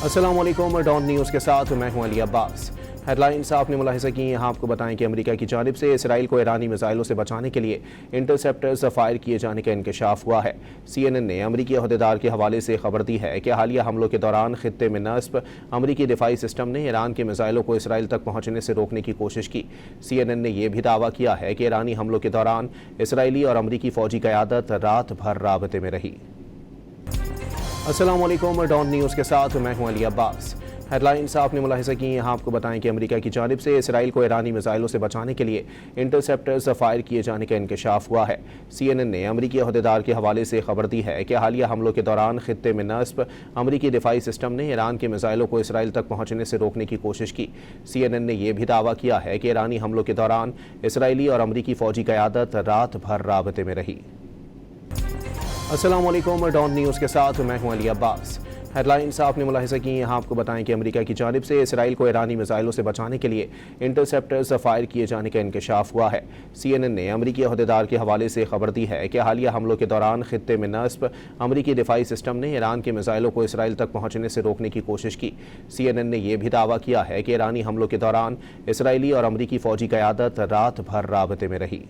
अस्सलाम वालेकुम। Don news के साथ मैं हूं अली अब्बास। हेडलाइंस आपने मुलाहिज़ा की। यहाँ आपको बताएं कि अमेरिका की जानिब से इसराइल को ईरानी मिसाइलों से बचाने के लिए इंटरसेप्टर्स फायर किए जाने का इंकशाफ हुआ है। CNN ने अमरीकी अहदेदार के हवाले से खबर दी है कि हालिया हमलों के दौरान खित्ते में नस्ब अमरीकी दिफाई सिस्टम ने ईरान के मिसाइलों को इसराइल तक पहुँचने से रोकने की कोशिश की। CNN ने यह भी दावा किया है कि ईरानी हमलों के दौरान इसराइली और अमरीकी फ़ौजी क़यादत रात भर राबते में रही। अस्सलाम वालेकुम। डॉन न्यूज़ के साथ मैं हूं अली अब्बास। हेडलाइंस आपने मुलाहिज़ा की। यहाँ आपको बताएं कि अमेरिका की जानिब से इसराइल को ईरानी मिसाइलों से बचाने के लिए इंटरसेप्टर्स फायर किए जाने का इंकशाफ हुआ है। CNN ने अमरीकी अहदेदार के हवाले से खबर दी है कि हालिया हमलों के दौरान खित्ते में नस्ब अमरीकी दिफाई सिस्टम ने ईरान के मिसाइलों को इसराइल तक पहुँचने से रोकने की कोशिश की। CNN ने यह भी दावा किया है कि ईरानी हमलों के दौरान इसराइली और अमरीकी फ़ौजी क़यादत रात भर राबते में रही। अस्सलाम वालेकुम। डॉन न्यूज़ के साथ मैं हूं अली अब्बास। हेडलाइंस आपने मुलाहिज़ा की। यहाँ आपको बताएं कि अमेरिका की जानिब से इसराइल को ईरानी मिसाइलों से बचाने के लिए इंटरसेप्टर्स फायर किए जाने का इंकशाफ हुआ है। CNN ने अमरीकी अहदेदार के हवाले से खबर दी है कि हालिया हमलों के दौरान खित्ते में नस्ब अमरीकी दिफाई सिस्टम ने ईरान के मिसाइलों को इसराइल तक पहुँचने से रोकने की कोशिश की। CNN ने यह भी दावा किया है कि ईरानी हमलों के दौरान इसराइली और अमरीकी फ़ौजी क़यादत रात भर राबते में रही।